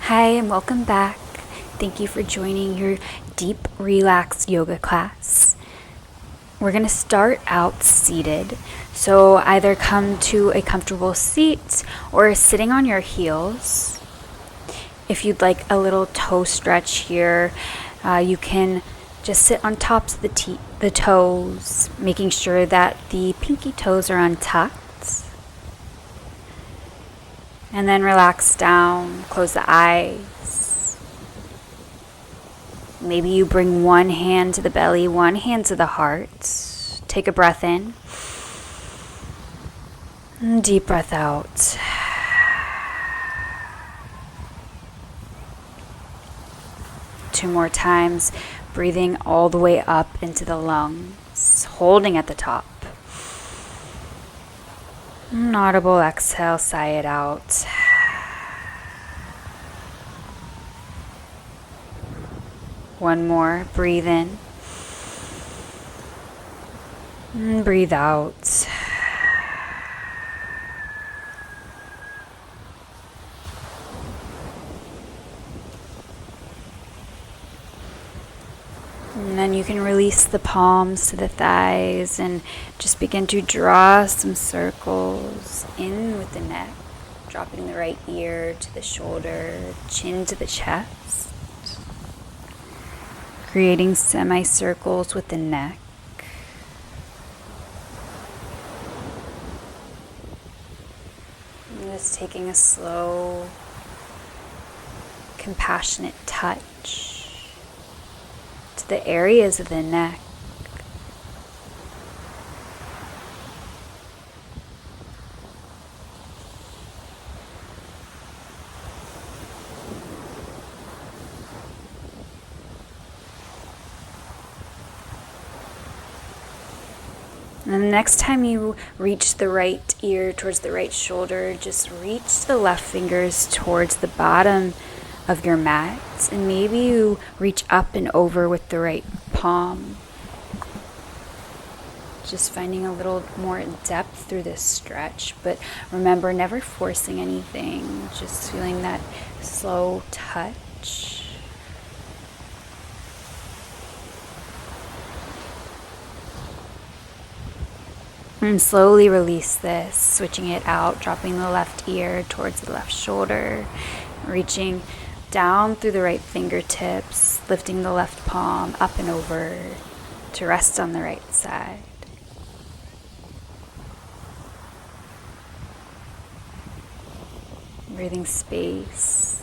Hi, and welcome back. Thank you for joining your deep, relaxed yoga class. We're going to start out seated. So either come to a comfortable seat or sitting on your heels. If you'd like a little toe stretch here, you can just sit on tops of the toes, making sure that the pinky toes are untucked. And then relax down, close the eyes. Maybe you bring one hand to the belly, one hand to the heart. Take a breath in. And deep breath out. Two more times, breathing all the way up into the lungs, holding at the top. An audible exhale, sigh it out. One more, breathe in. And breathe out. And then you can release the palms to the thighs and just begin to draw some circles in with the neck, dropping the right ear to the shoulder, chin to the chest, creating semicircles with the neck. And just taking a slow, compassionate touch to the areas of the neck. And the next time you reach the right ear towards the right shoulder, just reach the left fingers towards the bottom of your mat, and maybe you reach up and over with the right palm. Just finding a little more depth through this stretch, but remember, never forcing anything, just feeling that slow touch. And slowly release this, switching it out, dropping the left ear towards the left shoulder, reaching down through the right fingertips, lifting the left palm up and over to rest on the right side. Breathing space.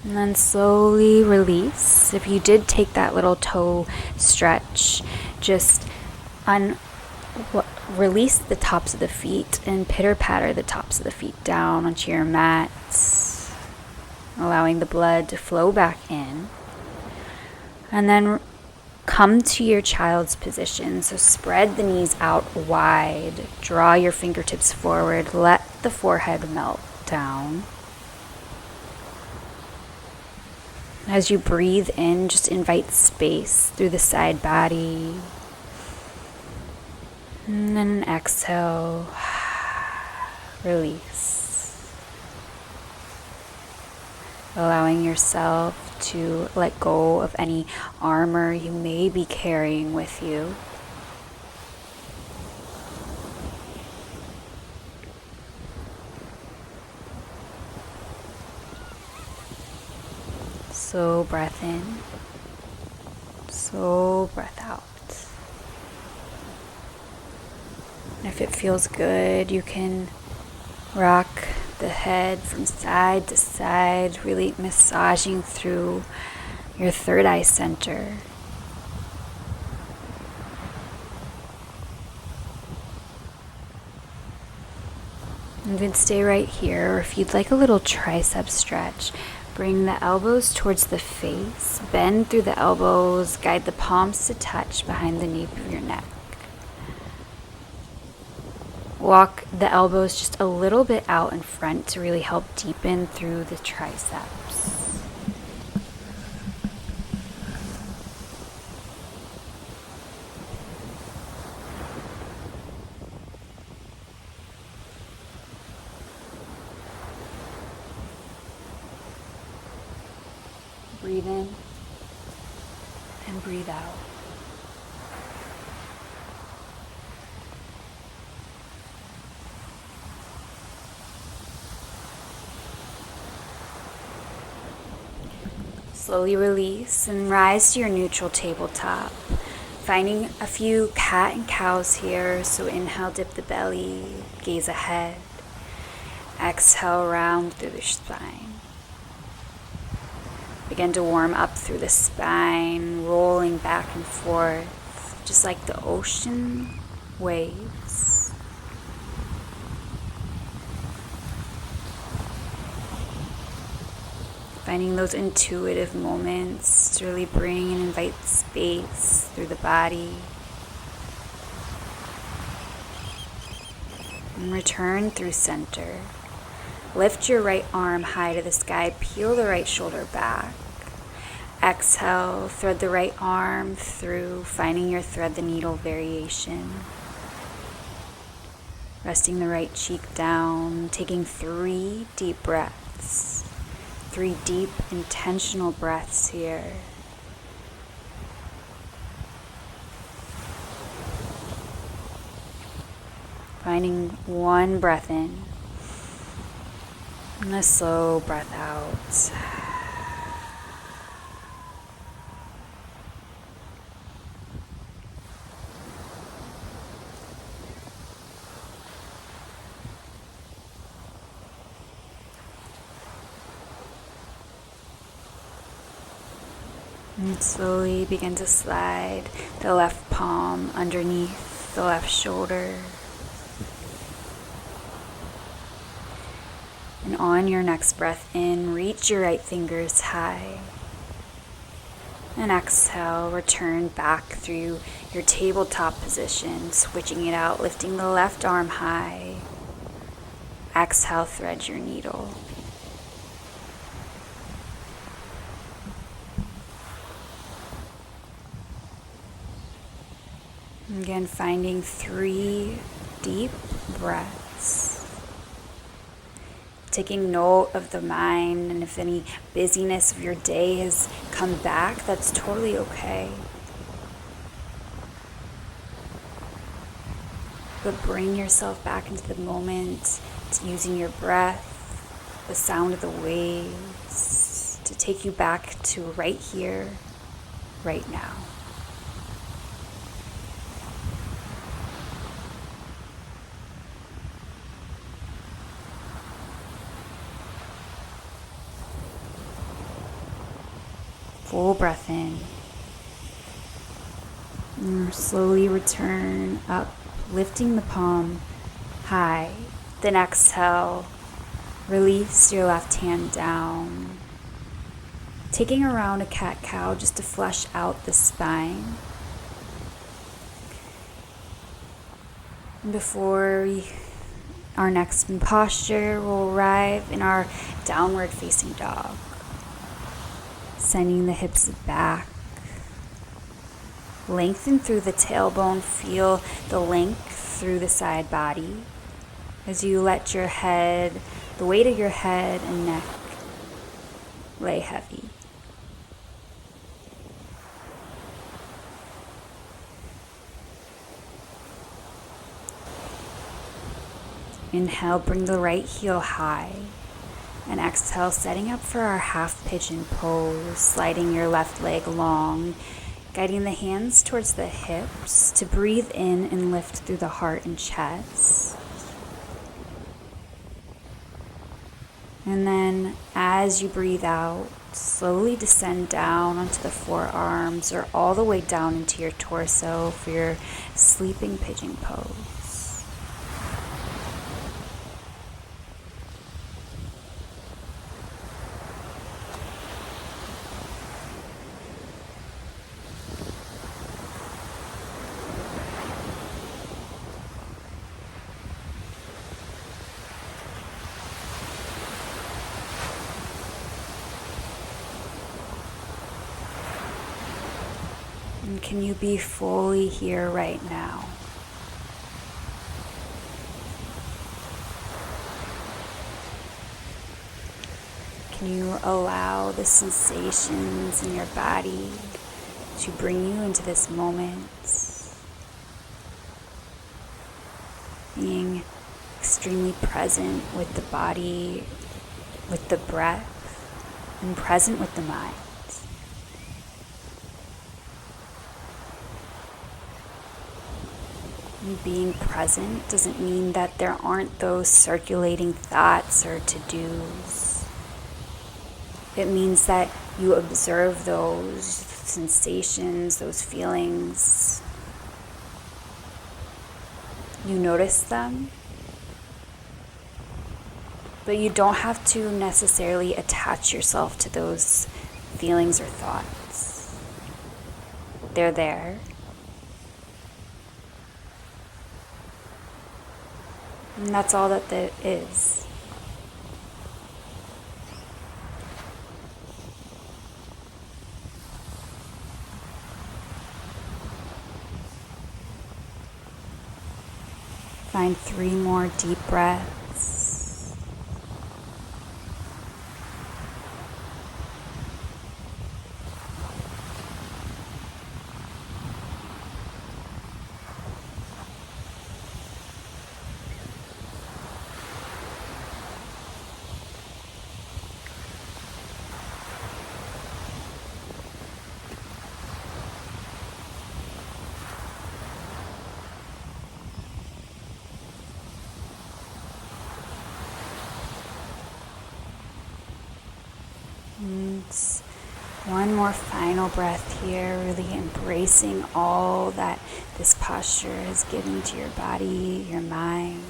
And then slowly release. If you did take that little toe stretch, just release the tops of the feet and pitter-patter the tops of the feet down onto your mat, allowing the blood to flow back in. And then come to your child's position. So spread the knees out wide, draw your fingertips forward, let the forehead melt down. As you breathe in, just invite space through the side body. And then exhale, release. Allowing yourself to let go of any armor you may be carrying with you. So breath in, so breath out. If it feels good, you can rock the head from side to side, really massaging through your third eye center. You can stay right here, or if you'd like a little tricep stretch, bring the elbows towards the face, bend through the elbows, guide the palms to touch behind the nape of your neck. Walk the elbows just a little bit out in front to really help deepen through the triceps. Breathe in and breathe out. Slowly release and rise to your neutral tabletop. Finding a few cat and cows here. So inhale, dip the belly, gaze ahead. Exhale, round through the spine. Begin to warm up through the spine, rolling back and forth, just like the ocean waves. Finding those intuitive moments to really bring and invite space through the body. And return through center. Lift your right arm high to the sky, peel the right shoulder back. Exhale, thread the right arm through, finding your thread the needle variation. Resting the right cheek down, taking 3 deep breaths. 3 deep, intentional breaths here. Finding 1 breath in and a slow breath out. And slowly begin to slide the left palm underneath the left shoulder. And on your next breath in, reach your right fingers high. And exhale, return back through your tabletop position, switching it out, lifting the left arm high. Exhale, thread your needle. Again, finding 3 deep breaths. Taking note of the mind, and if any busyness of your day has come back, that's totally okay. But bring yourself back into the moment, to using your breath, the sound of the waves, to take you back to right here, right now. Full breath in. And slowly return up, lifting the palm high. Then exhale, release your left hand down. Taking around a cat-cow just to flush out the spine. And before our next posture, we'll arrive in our downward facing dog. Sending the hips back. Lengthen through the tailbone. Feel the length through the side body as you let your head, the weight of your head and neck, lay heavy. Inhale, bring the right heel high. And exhale, setting up for our half pigeon pose, sliding your left leg long, guiding the hands towards the hips to breathe in and lift through the heart and chest. And then as you breathe out, slowly descend down onto the forearms or all the way down into your torso for your sleeping pigeon pose. And can you be fully here right now? Can you allow the sensations in your body to bring you into this moment? Being extremely present with the body, with the breath, and present with the mind. And being present doesn't mean that there aren't those circulating thoughts or to-dos. It means that you observe those sensations, those feelings. You notice them, but you don't have to necessarily attach yourself to those feelings or thoughts. They're there. And that's all that there is. Find 3 more deep breaths. And one more final breath here, really embracing all that this posture has given to your body, your mind.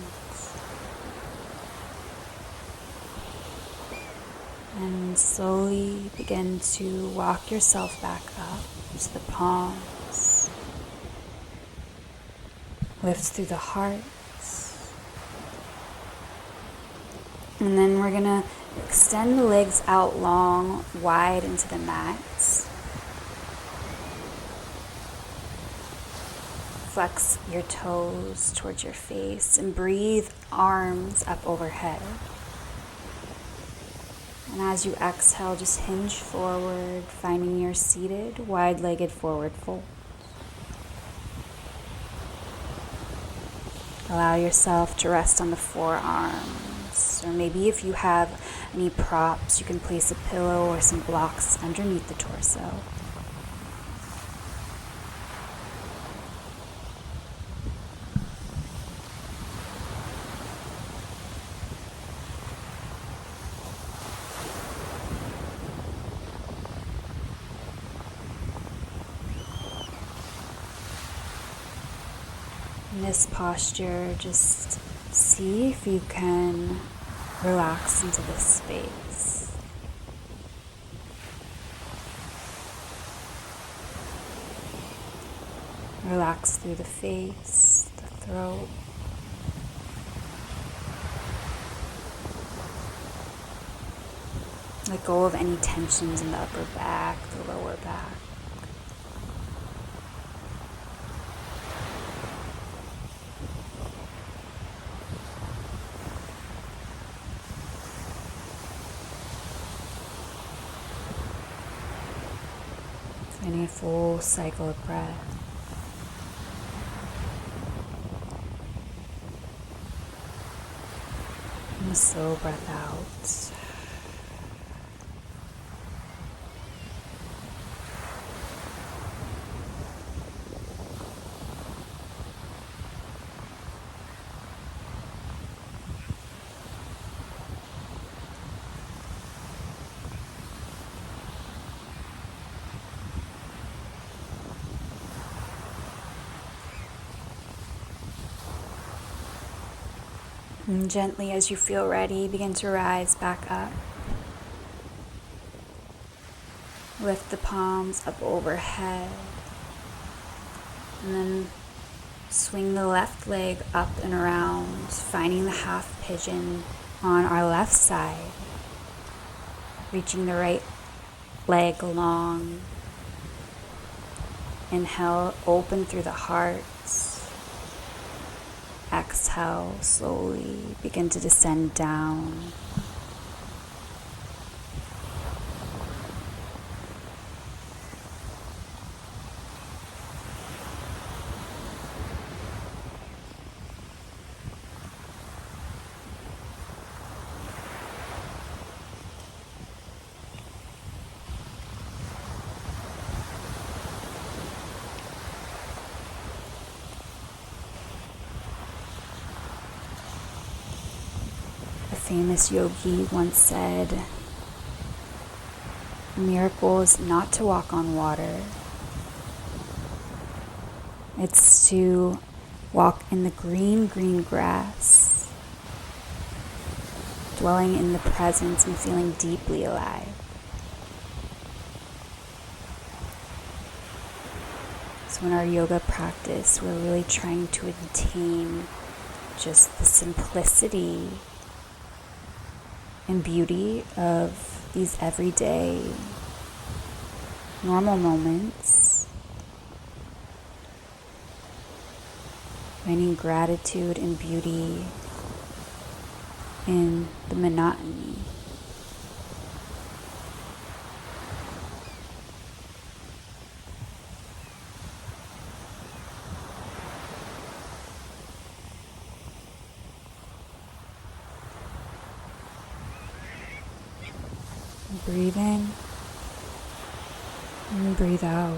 And slowly begin to walk yourself back up to the palms. Lift through the heart. And then we're going to extend the legs out long, wide into the mats. Flex your toes towards your face and breathe arms up overhead. And as you exhale, just hinge forward, finding your seated, wide-legged forward fold. Allow yourself to rest on the forearms, or maybe if you have any props, you can place a pillow or some blocks underneath the torso. In this posture, just see if you can relax into this space. Relax through the face, the throat. Let go of any tensions in the upper back, the lower back. Finding a full cycle of breath. And a slow breath out. And gently, as you feel ready, begin to rise back up. Lift the palms up overhead. And then swing the left leg up and around, finding the half pigeon on our left side. Reaching the right leg long. Inhale, open through the heart. Exhale, slowly begin to descend down. famous yogi once said, "A miracle is not to walk on water. It's to walk in the green, green grass, dwelling in the presence and feeling deeply alive." So in our yoga practice, we're really trying to attain just the simplicity and beauty of these everyday, normal moments, finding gratitude and beauty in the monotony. Breathe in and breathe out.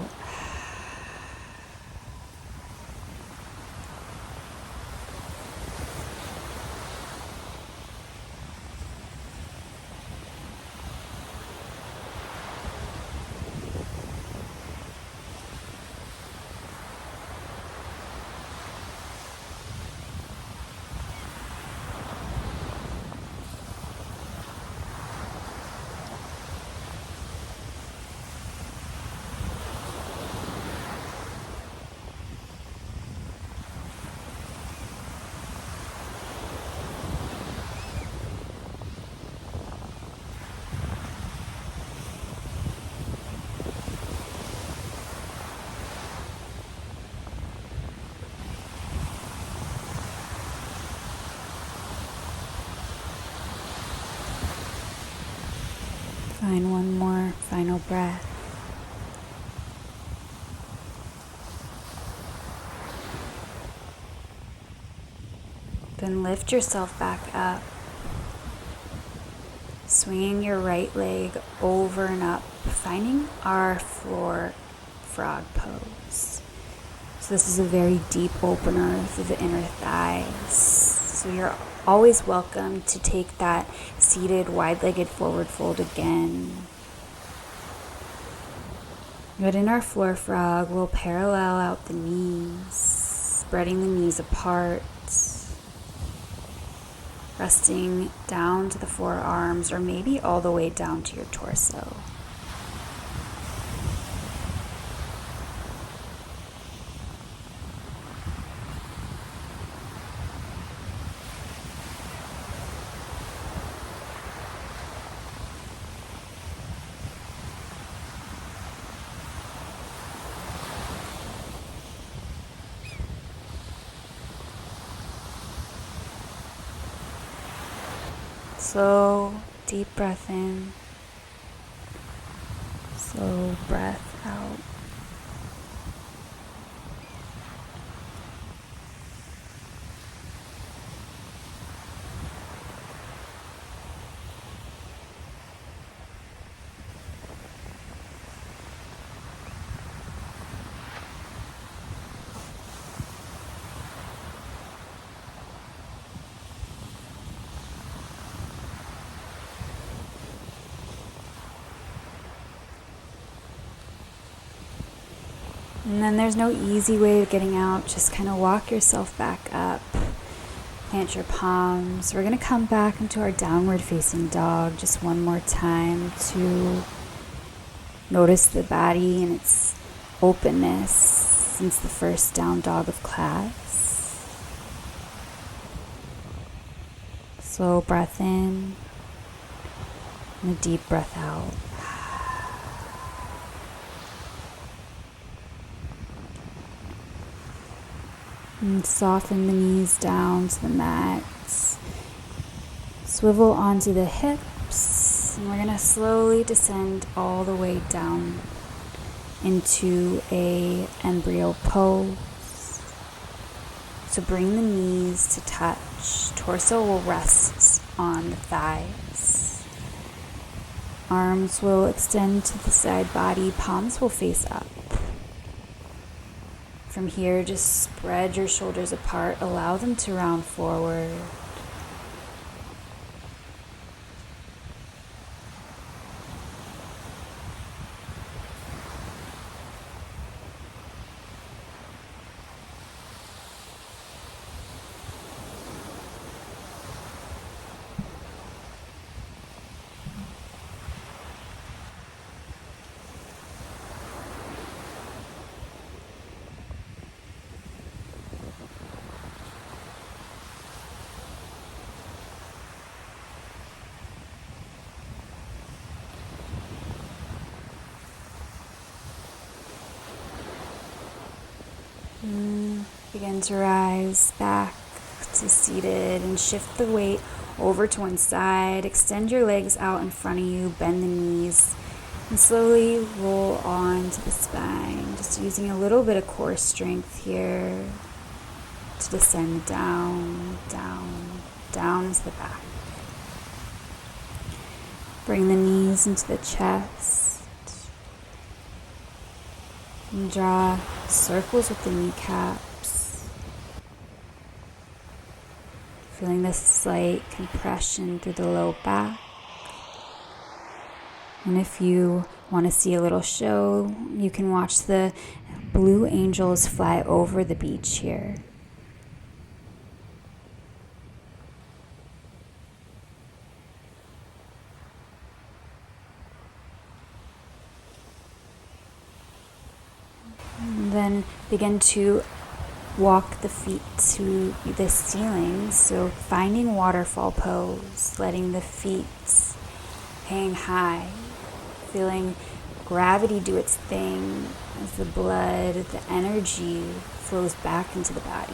Find one more final breath. Then lift yourself back up, swinging your right leg over and up, finding our floor frog pose. So this is a very deep opener through the inner thighs. So you're always welcome to take that seated wide-legged forward fold again. But in our floor frog, we'll parallel out the knees, spreading the knees apart, resting down to the forearms, or maybe all the way down to your torso. Slow, deep breath in, slow breath out. And then there's no easy way of getting out. Just kind of walk yourself back up. Plant your palms. We're going to come back into our downward facing dog just one more time to notice the body and its openness since the first down dog of class. Slow breath in and a deep breath out. And soften the knees down to the mat. Swivel onto the hips. And we're going to slowly descend all the way down into a embryo pose. So bring the knees to touch. Torso will rest on the thighs. Arms will extend to the side body. Palms will face up. From here, just spread your shoulders apart. Allow them to round forward. Begin to rise back to seated and shift the weight over to one side. Extend your legs out in front of you, bend the knees, and slowly roll onto the spine. Just using a little bit of core strength here to descend down, down, down into the back. Bring the knees into the chest. And draw circles with the kneecaps. Feeling this slight compression through the low back. And if you want to see a little show, you can watch the blue angels fly over the beach here. And then begin to walk the feet to the ceiling. So finding waterfall pose, letting the feet hang high, feeling gravity do its thing as the blood, the energy flows back into the body.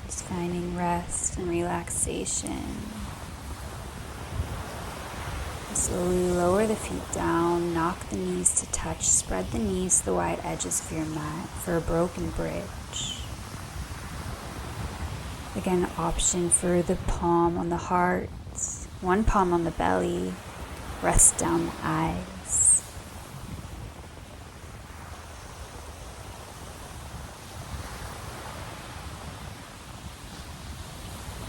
Just finding rest and relaxation. Slowly lower the feet down, knock the knees to touch, spread the knees to the wide edges of your mat for a broken bridge. Again, option for the palm on the heart, one palm on the belly, rest down the eyes.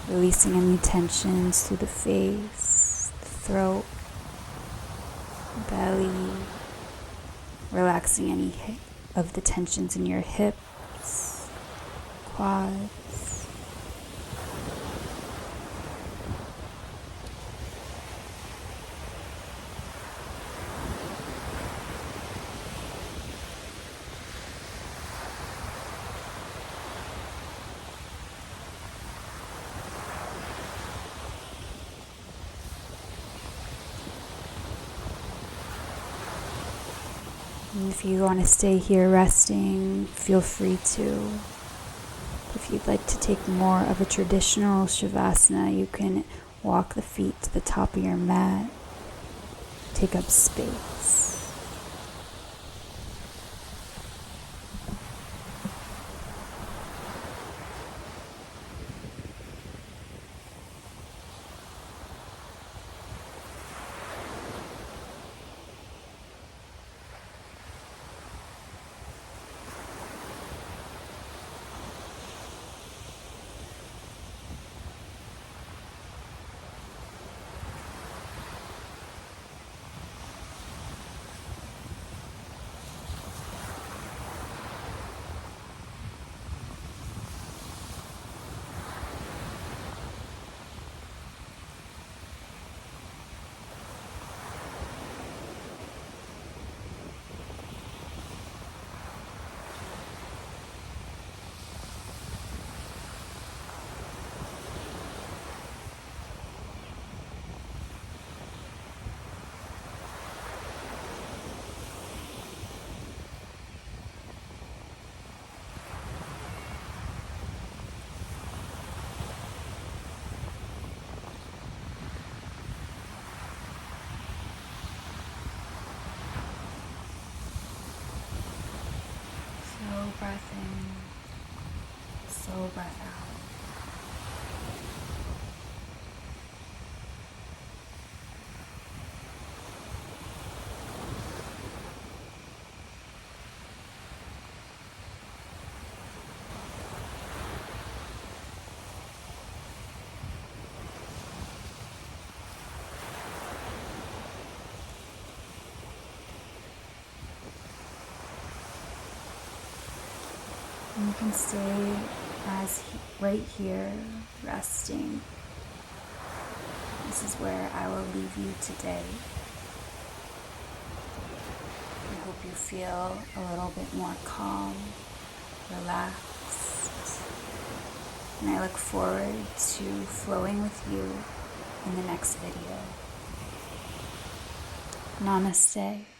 Releasing any tensions through the face, the throat, belly, relaxing any of the tensions in your hips, quads. And if you want to stay here resting, feel free to. If you'd like to take more of a traditional Shavasana, you can walk the feet to the top of your mat, take up space. Slow breath in, slow breath out. And you can stay right here, resting. This is where I will leave you today. I hope you feel a little bit more calm, relaxed, And I look forward to flowing with you in the next video. Namaste.